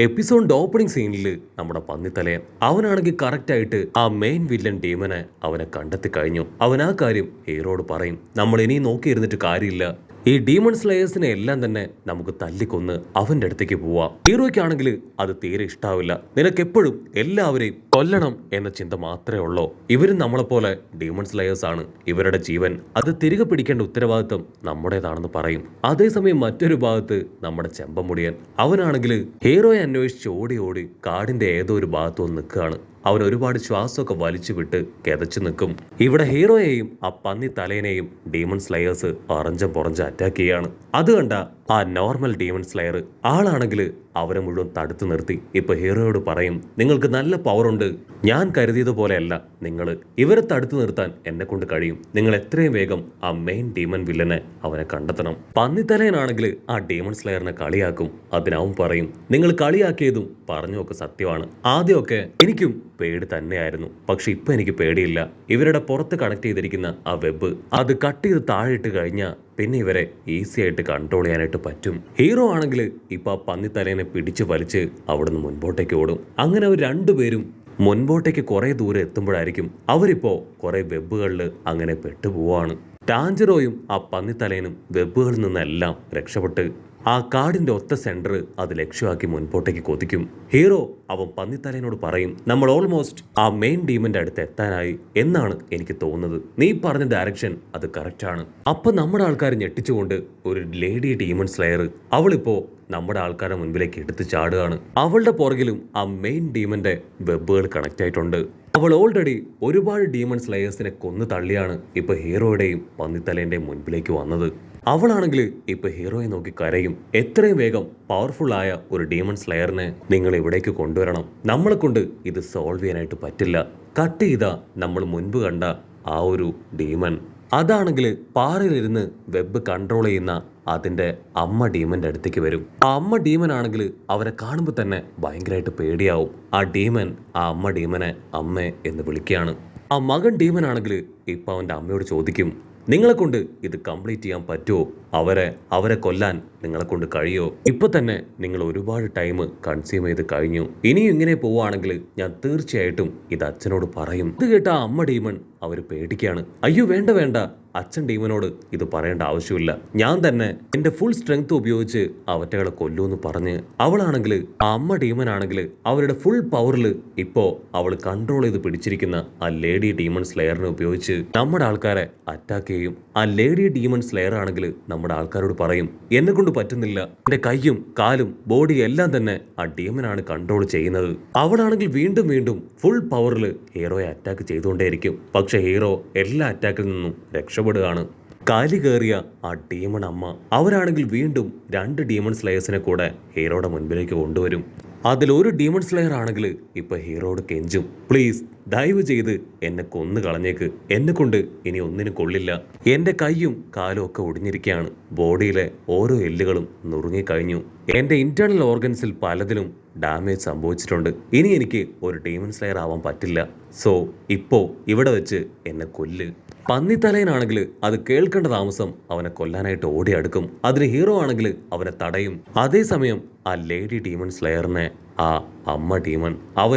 എപ്പിസോഡിന്റെ opening സീനിൽ നമ്മുടെ പന്നിത്തലയൻ അവനാണെങ്കിൽ കറക്റ്റായിട്ട് ആ മെയിൻ വില്ലൻ ഡീമനെ അവനെ കണ്ടെത്തി കഴിഞ്ഞു. അവൻ ആ കാര്യം ഹീറോയോട് പറയും. നമ്മൾ ഇനി നോക്കിയിരുന്നിട്ട് കാര്യമില്ല, ഈ ഡീമൺ സ്ലേയേഴ്സിനെ എല്ലാം തന്നെ നമുക്ക് തല്ലിക്കൊന്ന് അവന്റെ അടുത്തേക്ക് പോവാം. ഹീറോയ്ക്കാണെങ്കിൽ അത് തീരെ ഇഷ്ടാവില്ല. നിനക്ക് എപ്പോഴും എല്ലാവരെയും കൊല്ലണം എന്ന ചിന്ത മാത്രമേ ഉള്ളൂ. ഇവരും നമ്മളെപ്പോലെ ഡീമൺ സ്ലേയേഴ്സ് ആണ്. ഇവരുടെ ജീവൻ അത് തിരികെ പിടിക്കേണ്ട ഉത്തരവാദിത്വം നമ്മുടേതാണെന്ന് പറയും. അതേസമയം മറ്റൊരു ഭാഗത്ത് നമ്മുടെ ചെമ്പമുടിയൻ അവനാണെങ്കിൽ ഹീറോയെ അന്വേഷിച്ച് ഓടി ഓടി കാടിന്റെ ഏതോ ഒരു ഭാഗത്തു വന്ന് നിൽക്കുകയാണ്. അവൻ ഒരുപാട് ശ്വാസമൊക്കെ വലിച്ചു വിട്ട് കിതച്ചു നിൽക്കും. ഇവിടെ ഹീറോയെയും ആ പന്നി തലേനെയും ഡീമൺ സ്ലെയേഴ്സ് അറഞ്ചം പുറഞ്ച് അറ്റാക്ക് ചെയ്യാണ്. അത് കണ്ട ആ നോർമൽ ഡീമൺ സ്ലെയർ ആളാണെങ്കിൽ അവരെ മുഴുവൻ തടുത്തു നിർത്തി ഇപ്പൊ ഹീറോയോട് പറയും, നിങ്ങൾക്ക് നല്ല പവറുണ്ട്, ഞാൻ കരുതിയതുപോലെയല്ല, നിങ്ങൾ ഇവരെ തടുത്തു നിർത്താൻ എന്നെ കൊണ്ട് കഴിയും. നിങ്ങൾ എത്രയും വേഗം ആ മെയിൻ ഡീമൺ വില്ലനെ അവനെ കണ്ടെത്തണം. പന്നിത്തലേനാണെങ്കിൽ ആ ഡീമൺ സ്ലെയറിനെ കളിയാക്കും. അതിനവൻ പറയും, നിങ്ങൾ കളിയാക്കിയതും പറഞ്ഞൊക്കെ സത്യമാണ്. ആദ്യമൊക്കെ എനിക്കും പേടി തന്നെയായിരുന്നു, പക്ഷെ ഇപ്പൊ എനിക്ക് പേടിയില്ല. ഇവരുടെ പുറത്ത് കണക്ട് ചെയ്തിരിക്കുന്ന ആ വെബ് അത് കട്ട് ചെയ്ത് താഴെയിട്ട് കഴിഞ്ഞാൽ പിന്നെ ഇവരെ ഈസി ആയിട്ട് കൺട്രോൾ ചെയ്യാനായിട്ട് പറ്റും. ഹീറോ ആണെങ്കിൽ ഇപ്പൊ ആ പന്നിത്തലേനെ പിടിച്ച് വലിച്ച് അവിടുന്ന് മുൻപോട്ടേക്ക് ഓടും. അങ്ങനെ അവർ രണ്ടുപേരും മുൻപോട്ടേക്ക് കുറെ ദൂരം എത്തുമ്പോഴായിരിക്കും അവരിപ്പോ കുറെ വെബുകളിൽ അങ്ങനെ പെട്ടുപോവാണ്. ടാഞ്ചറോയും ആ പന്നിത്തലേനും വെബുകളിൽ നിന്നെല്ലാം രക്ഷപ്പെട്ട് ആ കാടിന്റെ ഒത്ത സെന്റർ അത് ലക്ഷ്യമാക്കി മുൻപോട്ടേക്ക് കൊതിക്കും. ഹീറോ അവൻ പന്നിത്തലേനോട് പറയും, നമ്മൾ ഓൾമോസ്റ്റ് ആ മെയിൻ ഡീമന്റെ അടുത്ത് എത്താനായി എന്നാണ് എനിക്ക് തോന്നുന്നത്. നീ പറഞ്ഞ ഡയറക്ഷൻ അത് കറക്റ്റാണ്. അപ്പൊ നമ്മുടെ ആൾക്കാർ ഞെട്ടിച്ചുകൊണ്ട് ഒരു ലേഡി ഡീമൺ സ്ലെയർ അവളിപ്പോ നമ്മുടെ ആൾക്കാരുടെ മുൻപിലേക്ക് എടുത്ത് ചാടുകയാണ്. അവളുടെ പുറകിലും ആ മെയിൻ ഡീമന്റെ വെബുകൾ കണക്ട് ആയിട്ടുണ്ട്. അവൾ ഓൾറെഡി ഒരുപാട് ഡീമൺ സ്ലെയേഴ്സിനെ കൊന്നു തള്ളിയാണ് ഇപ്പൊ ഹീറോയുടെയും പന്നിത്തലേന്റെയും മുൻപിലേക്ക് വന്നത്. അവളാണെങ്കിൽ ഇപ്പൊ ഹീറോയെ നോക്കി കരയും. എത്രയും വേഗം പവർഫുൾ ആയ ഒരു ഡീമൺ സ്ലെയറിനെ നിങ്ങൾ ഇവിടേക്ക് കൊണ്ടുവരണം. നമ്മളെ കൊണ്ട് ഇത് സോൾവ് ചെയ്യാനായിട്ട് പറ്റില്ല. കട്ട് ചെയ്ത നമ്മൾ മുൻപ് കണ്ട ആ ഒരു ഡീമൺ അതാണെങ്കിൽ പാറയിലിരുന്ന് വെബ് കൺട്രോൾ ചെയ്യുന്ന അതിന്റെ അമ്മ ഡീമന്റെ അടുത്തേക്ക് വരും. ആ അമ്മ ഡീമൻ ആണെങ്കിൽ അവനെ കാണുമ്പോൾ തന്നെ ഭയങ്കരമായിട്ട് പേടിയാവും. ആ ഡീമൻ ആ അമ്മ ഡീമനെ അമ്മേ എന്ന് വിളിക്കുകയാണ്. ആ മകൻ ഡീമൻ ആണെങ്കിൽ ഇപ്പൊ അവന്റെ അമ്മയോട് ചോദിക്കും, നിങ്ങളെ കൊണ്ട് ഇത് കംപ്ലീറ്റ് ചെയ്യാൻ പറ്റുമോ? അവരെ കൊല്ലാൻ നിങ്ങളെ കൊണ്ട് കഴിയോ? ഇപ്പൊ തന്നെ നിങ്ങൾ ഒരുപാട് ടൈം കൺസ്യൂം ചെയ്ത് കഴിഞ്ഞു. ഇനിയും ഇങ്ങനെ പോവുകയാണെങ്കിൽ ഞാൻ തീർച്ചയായിട്ടും ഇത് അച്ഛനോട് പറയും. ഇത് കേട്ട ആ അമ്മ ഡീമൺ അവർ പേടിക്കുകയാണ്. അയ്യോ വേണ്ട വേണ്ട, അച്ഛൻ ഡീമനോട് ഇത് പറയേണ്ട ആവശ്യമില്ല, ഞാൻ തന്നെ എന്റെ ഫുൾ സ്ട്രെങ്ത് ഉപയോഗിച്ച് അവറ്റകളെ കൊല്ലൂന്ന് പറഞ്ഞ് അവളാണെങ്കിൽ ആ അമ്മ ഡീമൻ ആണെങ്കിൽ അവരുടെ ഫുൾ പവറിൽ ഇപ്പോ അവൾ കൺട്രോൾ ചെയ്ത് പിടിച്ചിരിക്കുന്ന ആ ലേഡി ഡീമൺ സ്ലെയറിനെ ഉപയോഗിച്ച് നമ്മുടെ ആൾക്കാരെ അറ്റാക്ക് ചെയ്യും. ആ ലേഡി ഡീമൺ സ്ലെയർ ആണെങ്കിൽ നമ്മുടെ ആൾക്കാരോട് പറയും, എന്നെ കൊണ്ട് പറ്റുന്നില്ല, എന്റെ കൈയും കാലും ബോഡി എല്ലാം തന്നെ ആ ഡീമനാണ് കൺട്രോൾ ചെയ്യുന്നത്. അവളാണെങ്കിൽ വീണ്ടും വീണ്ടും ഫുൾ പവറിൽ ഹീറോയെ അറ്റാക്ക് ചെയ്തുകൊണ്ടേയിരിക്കും. പക്ഷെ ഹീറോ എല്ലാ അറ്റാക്കിൽ നിന്നും രക്ഷപ്പെടുകയാണ്. കാലി കയറിയ ആ ഡീമൺ അമ്മ അവരാണെങ്കിൽ വീണ്ടും 2 ഡീമൺ സ്ലെയേഴ്സിനെ കൂടെ ഹീറോയുടെ മുൻപിലേക്ക് കൊണ്ടുവരും. അതിലൊരു ഡീമൺ സ്ലെയർ ആണെങ്കിൽ ഇപ്പൊ ഹീറോയോട് കെഞ്ചും, പ്ലീസ് ദയവ് ചെയ്ത് എന്നെ കൊന്നു കളഞ്ഞേക്ക്, എന്നെ കൊണ്ട് ഇനി ഒന്നിനും കൊള്ളില്ല, എന്റെ കൈയും കാലും ഒക്കെ ഒടിഞ്ഞിരിക്കുകയാണ്, ബോഡിയിലെ ഓരോ എല്ലുകളും നുറുങ്ങിക്കഴിഞ്ഞു, എന്റെ ഇന്റേണൽ ഓർഗൻസിൽ പലതിലും ഡാമേജ് സംഭവിച്ചിട്ടുണ്ട്, ഇനി എനിക്ക് ഒരു ഡീമൺ സ്ലെയർ ആവാൻ പറ്റില്ല, സോ ഇപ്പോ ഇവിടെ വെച്ച് എന്നെ കൊല്ല്. പന്നിത്തലേനാണെങ്കിൽ അത് കേൾക്കേണ്ട താമസം അവനെ കൊല്ലാനായിട്ട് ഓടി അടുക്കും. അതിന് ഹീറോ ആണെങ്കിൽ അവനെ തടയും. അതേസമയം ആ ലേഡി ഡീമൺ സ്ലെയറിനെ ആ അമ്മ ഡീമൺ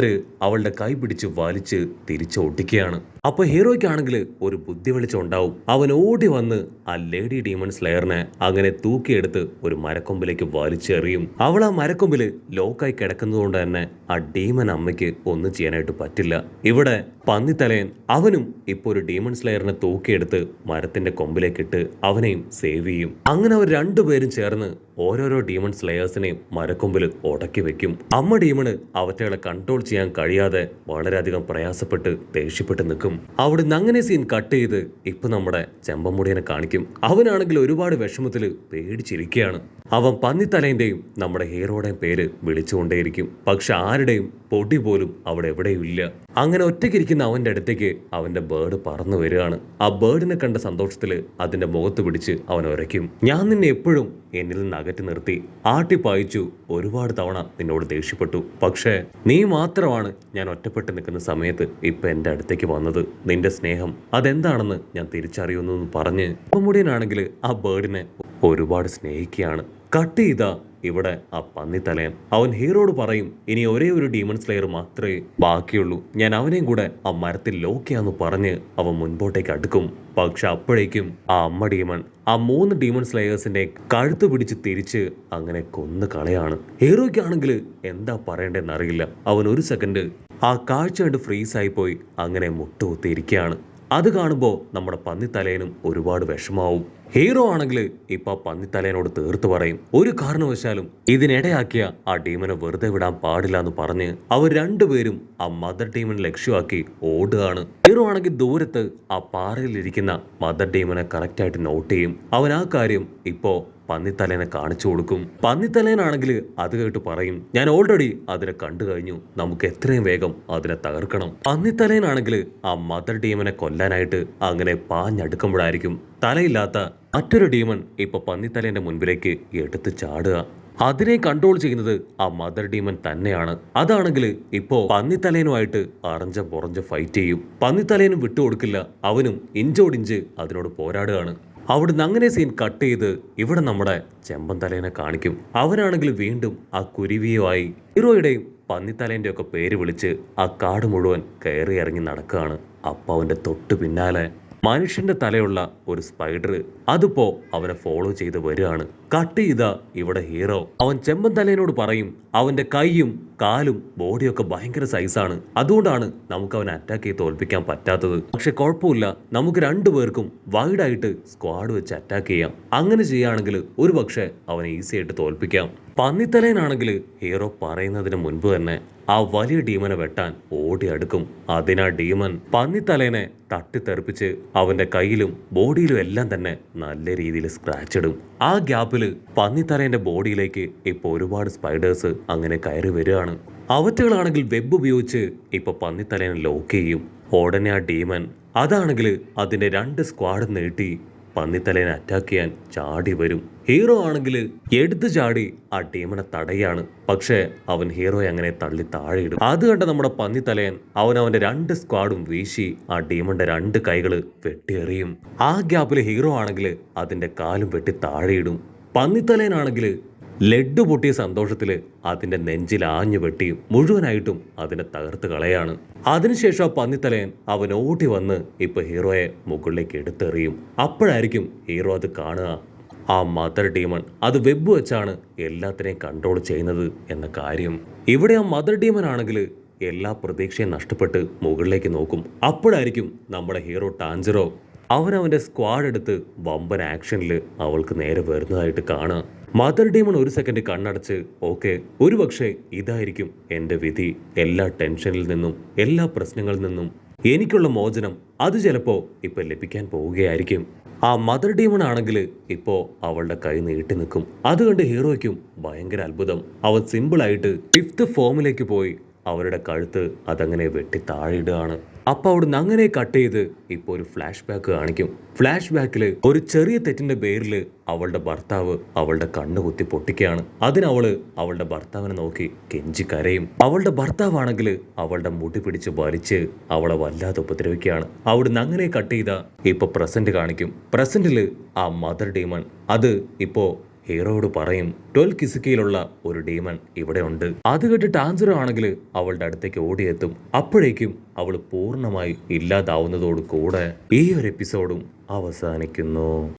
അവളുടെ കൈ പിടിച്ച് വലിച്ച് തിരിച്ച് ഒട്ടിക്കുകയാണ്. അപ്പൊ ഹീറോയ്ക്കാണെങ്കിൽ ഒരു ബുദ്ധി വെളിച്ചം ഉണ്ടാവും. അവൻ ഓടി വന്ന് ആ ലേഡി ഡീമൺ സ്ലെയറിനെ അങ്ങനെ തൂക്കിയെടുത്ത് ഒരു മരക്കൊമ്പിലേക്ക് വലിച്ചെറിയും. അവൾ ആ മരക്കൊമ്പില് ലോക്കായി കിടക്കുന്നതുകൊണ്ട് തന്നെ ആ ഡീമൺ അമ്മയ്ക്ക് ഒന്നും ചെയ്യാനായിട്ട് പറ്റില്ല. ഇവിടെ പന്നിത്തലയൻ അവനും ഇപ്പൊ ഒരു ഡീമൺ സ്ലെയറിനെ തൂക്കിയെടുത്ത് മരത്തിന്റെ കൊമ്പിലേക്കിട്ട് അവനെയും സേവ് ചെയ്യും. അങ്ങനെ അവർ രണ്ടുപേരും ചേർന്ന് ഓരോരോ ഡീമൺ സ്ലെയേഴ്സിനെയും മരക്കൊമ്പിൽ ഉടക്കി വെക്കും. അമ്മ ഡീമണ് അവറ്റകളെ കൺട്രോൾ ചെയ്യാൻ കഴിയാതെ വളരെയധികം പ്രയാസപ്പെട്ട് ദേഷ്യപ്പെട്ട് നിൽക്കും. അവിടുന്ന് അങ്ങനെ സീൻ കട്ട് ചെയ്ത് ഇപ്പൊ നമ്മുടെ ചെമ്പമുടിയനെ കാണിക്കും. അവനാണെങ്കിൽ ഒരുപാട് വിഷമത്തില് പേടിച്ചിരിക്കുകയാണ്. അവൻ പന്നിത്തലേന്റെയും നമ്മുടെ ഹീറോയുടെയും പേര് വിളിച്ചുകൊണ്ടേയിരിക്കും. പക്ഷെ ആരുടെയും പൊടി പോലും അവിടെ എവിടെയും ഇല്ല. അങ്ങനെ ഒറ്റയ്ക്കിരിക്കുന്ന അവന്റെ അടുത്തേക്ക് അവന്റെ ബേർഡ് പറന്നു വരികയാണ്. ആ ബേർഡിനെ കണ്ട സന്തോഷത്തില് അതിന്റെ മുഖത്ത് പിടിച്ച് അവൻ ഉരയ്ക്കും. ഞാൻ നിന്നെ എപ്പോഴും എന്നിൽ നിന്ന് അകറ്റി നിർത്തി ആട്ടിപ്പായിച്ചു, ഒരുപാട് തവണ നിന്നോട് ദേഷ്യപ്പെട്ടു, പക്ഷേ നീ മാത്രമാണ് ഞാൻ ഒറ്റപ്പെട്ട് നിൽക്കുന്ന സമയത്ത് ഇപ്പൊ എന്റെ അടുത്തേക്ക് വന്നത്. നിന്റെ സ്നേഹം അതെന്താണെന്ന് ഞാൻ തിരിച്ചറിയുന്നു എന്ന് പറഞ്ഞ് മുടിയനാണെങ്കിൽ ആ ബേർഡിനെ ഒരുപാട് സ്നേഹിക്കുകയാണ്. കട്ട് ചെയ്ത ഇവിടെ ആ പന്നിത്തലയൻ. അവൻ ഹീറോയോട് പറയും, ഇനി ഒരേ ഒരു ഡീമൺ സ്ലെയർ മാത്രമേ ബാക്കിയുള്ളൂ, ഞാൻ അവനെയും കൂടെ ആ മരത്തിൽ ലോക്ക് ചെയ്യാന്ന് പറഞ്ഞ് അവൻ മുൻപോട്ടേക്ക് അടുക്കും. പക്ഷെ അപ്പോഴേക്കും ആ അമ്മ ഡീമൺ ആ 3 ഡീമൺ സ്ലേയേഴ്സിന്റെ കഴുത്ത് പിടിച്ച് തിരിച്ച് അങ്ങനെ കൊന്നു കളയാണ്. ഹീറോയ്ക്കാണെങ്കിൽ എന്താ പറയേണ്ടതെന്ന് അറിയില്ല. അവൻ ഒരു സെക്കൻഡ് ആ കാഴ്ച കണ്ട് ഫ്രീസായി പോയി അങ്ങനെ മുട്ടുകുത്തിയിരിക്കുകയാണ്. അത് കാണുമ്പോൾ നമ്മുടെ പന്നിത്തലേനും ഒരുപാട് വിഷമാവും. ഹീറോ ആണെങ്കിൽ ഇപ്പൊ പന്നിത്തലേനോട് തീർത്ത് പറയും, ഒരു കാരണവശാലും ഇതിനിടയാക്കിയ ആ ഡീമനെ വെറുതെ വിടാൻ പാടില്ല എന്ന് പറഞ്ഞ് അവർ രണ്ടുപേരും ആ മദർ ഡീമനെ ലക്ഷ്യമാക്കി ഓടുകയാണ്. ഹീറോ ആണെങ്കിൽ ദൂരത്ത് ആ പാറയിലിരിക്കുന്ന മദർ ഡീമനെ കറക്റ്റായിട്ട് നോട്ട് ചെയ്യും. അവൻ ആ കാര്യം ഇപ്പോ പന്നിത്തലേനെ കാണിച്ചു കൊടുക്കും. പന്നിത്തലേനാണെങ്കിൽ അത് കേട്ട് പറയും, ഞാൻ ഓൾറെഡി അതിനെ കണ്ടു കഴിഞ്ഞു, നമുക്ക് എത്രയും വേഗം അതിനെ തകർക്കണം. പന്നിത്തലേനാണെങ്കിൽ ആ മദർ ഡീമനെ കൊല്ലാനായിട്ട് അങ്ങനെ പാഞ്ഞടുക്കുമ്പോഴായിരിക്കും തലയില്ലാത്ത മറ്റൊരു ഡീമൺ ഇപ്പൊ പന്നിത്തലേന്റെ മുൻപിലേക്ക് എടുത്ത് ചാടുക. അതിനെ കൺട്രോൾ ചെയ്യുന്നത് ആ മദർ ഡീമൺ തന്നെയാണ്. അതാണെങ്കിൽ ഇപ്പോ പന്നിത്തലേനുമായിട്ട് അറഞ്ച പുറഞ്ച് ഫൈറ്റ് ചെയ്യും. പന്നിത്തലേനും വിട്ടുകൊടുക്കില്ല. അവനും ഇഞ്ചോടിഞ്ച് അതിനോട് പോരാടുകയാണ്. അവിടുന്ന് അങ്ങനെ സീൻ കട്ട് ചെയ്ത് ഇവിടെ നമ്മുടെ ചെമ്പൻ തലേനെ കാണിക്കും. അവനാണെങ്കിൽ വീണ്ടും ആ കുരുവിയുമായി ഹീറോയുടെയും പന്നിത്തലേന്റെ ഒക്കെ പേര് വിളിച്ച് ആ കാട് മുഴുവൻ കയറി ഇറങ്ങി നടക്കുകയാണ്. അപ്പൊ അവന്റെ തൊട്ട് പിന്നാലെ മനുഷ്യന്റെ തലയുള്ള ഒരു സ്പൈഡർ അതിപ്പോ അവനെ ഫോളോ ചെയ്ത് വരികയാണ്. കട്ട് ചെയ്ത ഇവിടെ ഹീറോ അവൻ ചെമ്പൻ തലേനോട് പറയും, അവന്റെ കൈയും കാലും ബോഡിയൊക്കെ ഭയങ്കര സൈസാണ്, അതുകൊണ്ടാണ് നമുക്ക് അവനെ അറ്റാക്ക് ചെയ്ത് തോൽപ്പിക്കാൻ പറ്റാത്തത്. പക്ഷെ കുഴപ്പമില്ല, നമുക്ക് രണ്ടുപേർക്കും വൈഡായിട്ട് സ്ക്വാഡ് വെച്ച് അറ്റാക്ക് ചെയ്യാം. അങ്ങനെ ചെയ്യുകയാണെങ്കിൽ ഒരു പക്ഷേ അവനെ ഈസി ആയിട്ട് തോൽപ്പിക്കാം. പന്നിത്തലേനാണെങ്കിൽ ഹീറോ പറയുന്നതിന് മുൻപ് തന്നെ ആ വലിയ ഡീമനെ വെട്ടാൻ ഓടി അടുക്കും. അതിനാ ഡീമൻ പന്നിത്തലേനെ തട്ടിത്തെറിപ്പിച്ച് അവന്റെ കയ്യിലും ബോഡിയിലും എല്ലാം തന്നെ നല്ല രീതിയിൽ സ്ക്രാച്ച് ഇടും. ആ ഗ്യാപ്പിൽ പന്നിത്തലേന്റെ ബോഡിയിലേക്ക് ഇപ്പൊ ഒരുപാട് സ്പൈഡേഴ്സ് അങ്ങനെ കയറി വരികയാണ്. അവറ്റകളാണെങ്കിൽ വെബ് ഉപയോഗിച്ച് ഇപ്പൊ പന്നിത്തലേനെ ലോക്ക് ചെയ്യും. ഉടനെ ആ ഡീമൻ അതാണെങ്കിൽ അതിന്റെ 2 സ്ക്വാഡ് നീട്ടി പന്നിത്തലേനെ അറ്റാക്ക് ചെയ്യാൻ ചാടി വരും. ഹീറോ ആണെങ്കിൽ എടുത്തു ചാടി ആ ഡീമനെ തടയാണ്. പക്ഷേ അവൻ ഹീറോയെ അങ്ങനെ തള്ളി താഴെയിടും. അത് കണ്ട നമ്മുടെ പന്നിത്തലയൻ അവന്റെ 2 സ്ക്വാഡും വീശി ആ ഡീമന്റെ 2 കൈകള് വെട്ടിയെറിയും. ആ ഗ്യാപ്പിൽ ഹീറോ ആണെങ്കിൽ അതിന്റെ കാലും വെട്ടി താഴെയിടും. പന്നിത്തലയനാണെങ്കിൽ ലഡ്ഡു പൊട്ടിയ സന്തോഷത്തില് അതിന്റെ നെഞ്ചിൽ ആഞ്ഞു വെട്ടി മുഴുവനായിട്ടും അതിനെ തകർത്ത് കളയാണ്. അതിനുശേഷം ആ പന്നിത്തലയൻ അവൻ ഓടി വന്ന് ഇപ്പൊ ഹീറോയെ മുകളിലേക്ക് എടുത്തെറിയും. അപ്പോഴായിരിക്കും ഹീറോ അത് കാണുക, ആ മദർ ഡീമൺ അത് വെബ് വെച്ചാണ് എല്ലാത്തിനെയും കൺട്രോൾ ചെയ്യുന്നത് എന്ന കാര്യം. ഇവിടെ ആ മദർ ഡീമൺ ആണെങ്കിൽ എല്ലാ പ്രതീക്ഷയും നഷ്ടപ്പെട്ട് മുകളിലേക്ക് നോക്കും. അപ്പോഴായിരിക്കും നമ്മുടെ ഹീറോ ടാഞ്ചറോ അവന്റെ സ്ക്വാഡ് എടുത്ത് വമ്പൻ ആക്ഷനിൽ അവൾക്ക് നേരെ വരുന്നതായിട്ട് കാണുക. മദർ ഡീമൺ ഒരു സെക്കൻഡ് കണ്ണടച്ച് ഓക്കെ, ഒരു പക്ഷേ ഇതായിരിക്കും എൻ്റെ വിധി, എല്ലാ ടെൻഷനിൽ നിന്നും എല്ലാ പ്രശ്നങ്ങളിൽ നിന്നും എനിക്കുള്ള മോചനം അത് ചിലപ്പോ ഇപ്പൊ ലഭിക്കാൻ പോവുകയായിരിക്കും. ആ മദർ ഡീമൺ ആണെങ്കിൽ ഇപ്പോ അവളുടെ കൈ നീട്ടി നിൽക്കും. അത് കണ്ട് ഹീറോയ്ക്കും ഭയങ്കര അത്ഭുതം. അവൻ സിമ്പിളായിട്ട് 5th ഫോമിലേക്ക് പോയി അവരുടെ കഴുത്ത് അതങ്ങനെ വെട്ടി താഴെയിടുകയാണ്. അപ്പൊ അവിടുന്ന് അങ്ങനെ കട്ട് ചെയ്ത് ഇപ്പൊ ഒരു ഫ്ലാഷ് ബാക്ക് കാണിക്കും. ഫ്ലാഷ് ബാക്കിൽ ഒരു ചെറിയ തെറ്റിന്റെ പേരിൽ അവളുടെ ഭർത്താവ് അവളുടെ കണ്ണ് കുത്തി പൊട്ടിക്കുകയാണ്. അതിനവള് അവളുടെ ഭർത്താവിനെ നോക്കി കെഞ്ചി കരയും. അവളുടെ ഭർത്താവാണെങ്കിൽ അവളുടെ മുടി പിടിച്ച് വലിച്ച് അവളെ വല്ലാതെ ഉപദ്രവിക്കുകയാണ്. അവിടുന്ന് അങ്ങനെ കട്ട് ചെയ്ത ഇപ്പൊ പ്രസന്റ് കാണിക്കും. പ്രസന്റില് ആ മദർ ഡീമൺ അത് ഇപ്പോ ഹീറോയോട് പറയും, 12 കിസുക്കിയിലുള്ള ഒരു ഡീമൺ ഇവിടെ ഉണ്ട്. അത് കേട്ട് ടാഞ്ചറോ ആണെങ്കിൽ അവളുടെ അടുത്തേക്ക് ഓടിയെത്തും. അപ്പോഴേക്കും അവൾ പൂർണ്ണമായി ഇല്ലാതാവുന്നതോടു കൂടെ ഈ ഒരു എപ്പിസോഡും അവസാനിക്കുന്നു.